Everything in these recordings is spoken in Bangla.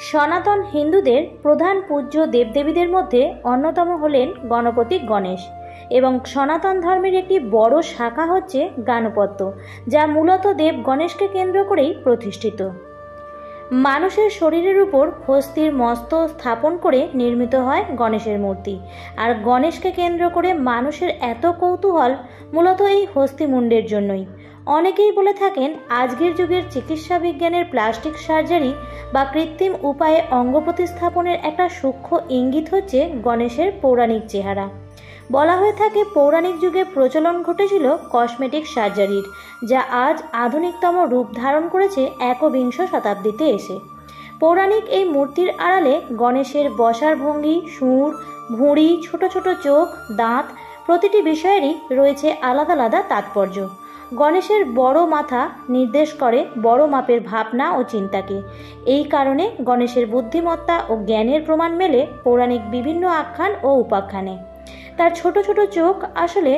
সনাতন হিন্দুদের প্রধান পূজ্য দেবদেবীদের মধ্যে অন্যতম হলেন গণপতি গণেশ এবং সনাতন ধর্মের একটি বড় শাখা হচ্ছে গাণপত্য, যা মূলত দেব গণেশকে কেন্দ্র করেই প্রতিষ্ঠিত। মানুষের শরীরের উপর হস্তির মস্ত স্থাপন করে নির্মিত হয় গণেশের মূর্তি। আর গণেশকে কেন্দ্র করে মানুষের এত কৌতূহল মূলত এই হস্তিমুণ্ডের জন্যই। অনেকেই বলে থাকেন আজকের যুগের চিকিৎসা বিজ্ঞানের প্লাস্টিক সার্জারি বা কৃত্রিম উপায়ে অঙ্গ প্রতিস্থাপনের একটা সূক্ষ্ম ইঙ্গিত হচ্ছে গণেশের পৌরাণিক চেহারা। বলা হয়ে থাকে পৌরাণিক যুগে প্রচলন ঘটেছিল কসমেটিক সার্জারির, যা আজ আধুনিকতম রূপ ধারণ করেছে একবিংশ শতাব্দীতে এসে। পৌরাণিক এই মূর্তির আড়ালে গণেশের বসার ভঙ্গি, সুর, ভুঁড়ি, ছোট ছোট চোখ, দাঁত প্রতিটি বিষয়েরই রয়েছে আলাদা আলাদা তাৎপর্য। গণেশের বড় মাথা নির্দেশ করে বড় মাপের ভাবনা ও চিন্তাকে। এই কারণে গণেশের বুদ্ধিমত্তা ও জ্ঞানের প্রমাণ মেলে পৌরাণিক বিভিন্ন আখ্যান ও উপাখ্যানে। তার ছোট ছোট চোখ আসলে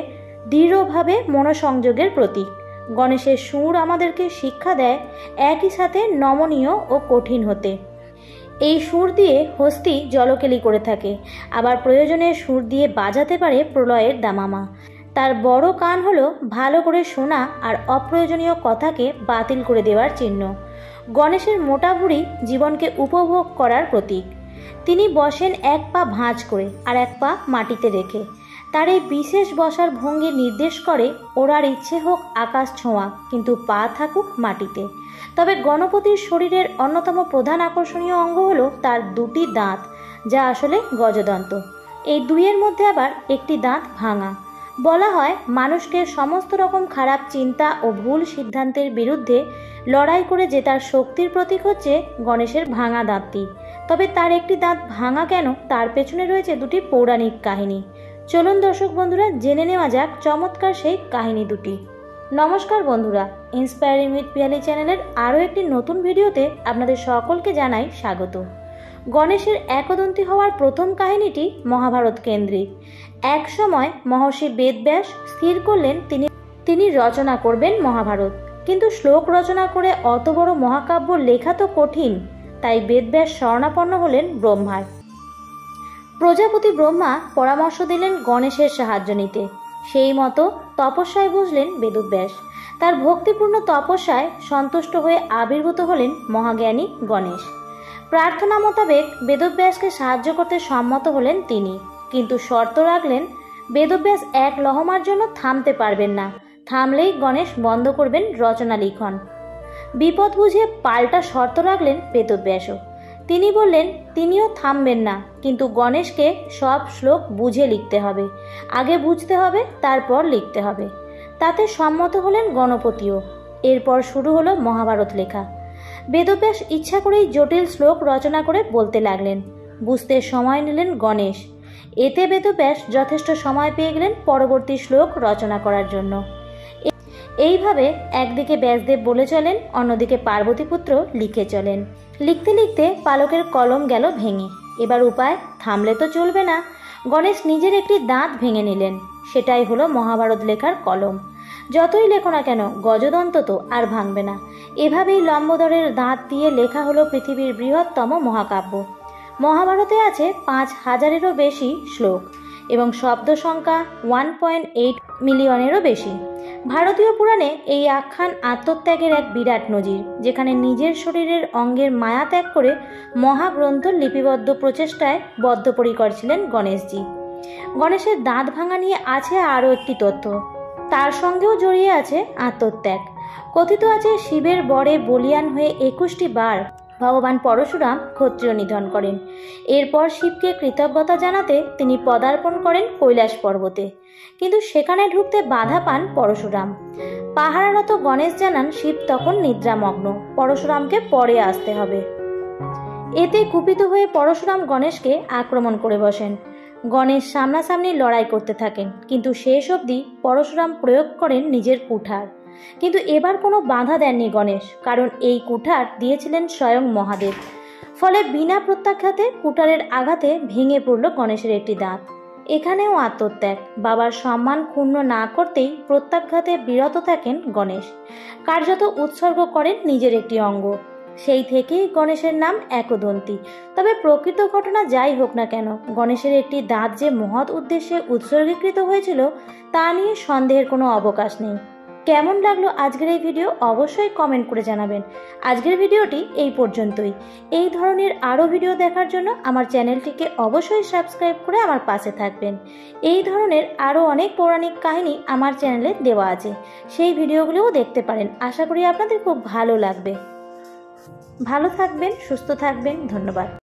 দৃঢ়ভাবে মনোসংযোগের প্রতীক। গণেশের সুর আমাদেরকে শিক্ষা দেয় একই সাথে নমনীয় ও কঠিন হতে। এই সুর দিয়ে হস্তি জলকেলি করে থাকে, আবার প্রয়োজনে সুর দিয়ে বাজাতে পারে প্রলয়ের দামামা। তার বড় কান হলো ভালো করে শোনা আর অপ্রয়োজনীয় কথাকে বাতিল করে দেওয়ার চিহ্ন। গণেশের মোটা ভুঁড়ি জীবনকে উপভোগ করার প্রতীক। তিনি বসেন এক পা ভাঁজ করে আর এক পা মাটিতে রেখে। তার এই বিশেষ বসার ভঙ্গি নির্দেশ করে ওড়ার ইচ্ছে হোক আকাশ ছোঁয়া, কিন্তু পা থাকুক মাটিতে। তবে গণপতির শরীরের অন্যতম প্রধান আকর্ষণীয় অঙ্গ হলো তার দুটি দাঁত, যা আসলে গজদন্ত। এই দুইয়ের মধ্যে আবার একটি দাঁত ভাঙা। বলা হয় মানুষকে সমস্ত রকম খারাপ চিন্তা ও ভুল সিদ্ধান্তের বিরুদ্ধে লড়াই করে জেতার শক্তির প্রতীক হচ্ছে গণেশের ভাঙা দাঁতটি। তবে তার একটি দাঁত ভাঙা কেন, তার পেছনে রয়েছে দুটি পৌরাণিক কাহিনী। চলুন দর্শক বন্ধুরা, জেনে নেওয়া যাক চমৎকার সেই কাহিনী দুটি। নমস্কার বন্ধুরা, ইন্সপায়ারিং উইথ পিয়ালি চ্যানেলের আরও একটি নতুন ভিডিওতে আপনাদের সকলকে জানাই স্বাগত। গণেশের একদন্তী হওয়ার প্রথম কাহিনীটি মহাভারত কেন্দ্রিক। এক সময় মহর্ষি বেদব্যাস স্থির করলেন তিনি রচনা করবেন মহাভারত। কিন্তু শ্লোক রচনা করে অত বড় মহাকাব্য লেখা তো কঠিন, তাই বেদব্যাস শরণাপন্ন হলেন ব্রহ্মার। প্রজাপতি ব্রহ্মা পরামর্শ দিলেন গণেশের সাহায্য নিতে। সেই মতো তপস্যায় বসলেন বেদব্যাস। তার ভক্তিপূর্ণ তপস্যায় সন্তুষ্ট হয়ে আবির্ভূত হলেন মহাজ্ঞানী গণেশ। প্রার্থনা মোতাবেক বেদব্যাসকে সাহায্য করতে সম্মত হলেন তিনি, কিন্তু শর্ত রাখলেন বেদব্যাস এক লহমার জন্য থামতে পারবেন না, থামলেই গণেশ বন্ধ করবেন রচনা লিখন। বিপদ বুঝে পাল্টা শর্ত রাখলেন বেদব্যাসও। তিনি বললেন তিনিও থামবেন না, কিন্তু গণেশকে সব শ্লোক বুঝে লিখতে হবে। আগে বুঝতে হবে, তারপর লিখতে হবে। তাতে সম্মত হলেন গণপতিও। এরপর শুরু হলো মহাভারত লেখা। বেদব্যাস ইচ্ছা করেই জটিল শ্লোক রচনা করে বলতে লাগলেন। বুঝতে সময় নিলেন গণেশ। এতে বেদব্যাস যথেষ্ট সময় পেয়ে গেলেন পরবর্তী শ্লোক রচনা করার জন্য। এইভাবে একদিকে ব্যাসদেব বলে চলেন, অন্যদিকে পার্বতীপুত্র লিখে চলেন। লিখতে লিখতে পালকের কলম গেল ভেঙে। এবার উপায়, থামলে তো চলবে না। গণেশ নিজের একটি দাঁত ভেঙে নিলেন। সেটাই হলো মহাভারত লেখার কলম। যতই লেখো না কেন, গজদন্ত তো আর ভাঙবে না। এভাবেই লম্বদরের দাঁত দিয়ে লেখা হলো পৃথিবীর বৃহত্তম মহাকাব্য। মহাভারতে আছে 5000-এরও বেশি শ্লোক এবং শব্দ সংখ্যা 1.8 মিলিয়নেরও বেশি। ভারতীয় পুরাণে এই আখ্যান আত্মত্যাগের এক বিরাট নজির, যেখানে নিজের শরীরের অঙ্গের মায়া ত্যাগ করে মহাগ্রন্থ লিপিবদ্ধ প্রচেষ্টায় বদ্ধপরিকর ছিলেন গণেশজি। গণেশের দাঁত ভাঙা নিয়ে আছে আরও একটি তথ্য। তার সঙ্গেও জড়িয়ে আছে আত্মত্যাগ। কথিত আছে শিবের বরে বলিয়ান হয়ে 21টি বার ভগবান পরশুরাম ক্ষত্রিয় নিধন করেন। এরপর শিবকে কৃতজ্ঞতা জানাতে তিনি পদার্পণ করেন কৈলাস পর্বতে, কিন্তু সেখানে ঢুকতে বাধা পান পরশুরাম। পাহারারত গণেশ জানান শিব তখন নিদ্রামগ্ন, পরশুরামকে পরে আসতে হবে। এতে কুপিত হয়ে পরশুরাম গণেশকে আক্রমণ করে বসেন। গণেশ সামনাসামনি লড়াই করতে থাকেন, কিন্তু শেষ অবধি পরশুরাম প্রয়োগ করেন নিজের কুঠার। কিন্তু এবার কোনো বাধা দেননি গণেশ, কারণ এই কুঠার দিয়েছিলেন স্বয়ং মহাদেব। ফলে বিনা প্রত্যাঘাতে কুঠারের আঘাতে ভেঙে পড়ল গণেশের একটি দাঁত। এখানেও আত্মত্যাগ। বাবার সম্মান ক্ষুণ্ণ না করতেই প্রত্যাঘাতে বিরত থাকেন গণেশ। কার্যত উৎসর্গ করেন নিজের একটি অঙ্গ। সেই থেকেই গণেশের নাম একদন্তী। তবে প্রকৃত ঘটনা যাই হোক না কেন, গণেশের একটি দাঁত যে মহৎ উদ্দেশ্যে উৎসর্গীকৃত হয়েছিল তা নিয়ে সন্দেহের কোনো অবকাশ নেই। কেমন লাগলো আজকের এই ভিডিও অবশ্যই কমেন্ট করে জানাবেন। আজকের ভিডিওটি এই পর্যন্তই। এই ধরনের আরও ভিডিও দেখার জন্য আমার চ্যানেলটিকে অবশ্যই সাবস্ক্রাইব করে আমার পাশে থাকবেন। এই ধরনের আরও অনেক পৌরাণিক কাহিনী আমার চ্যানেলে দেওয়া আছে, সেই ভিডিওগুলোও দেখতে পারেন। আশা করি আপনাদের খুব ভালো লাগবে। ভালো থাকবেন, সুস্থ থাকবেন। ধন্যবাদ।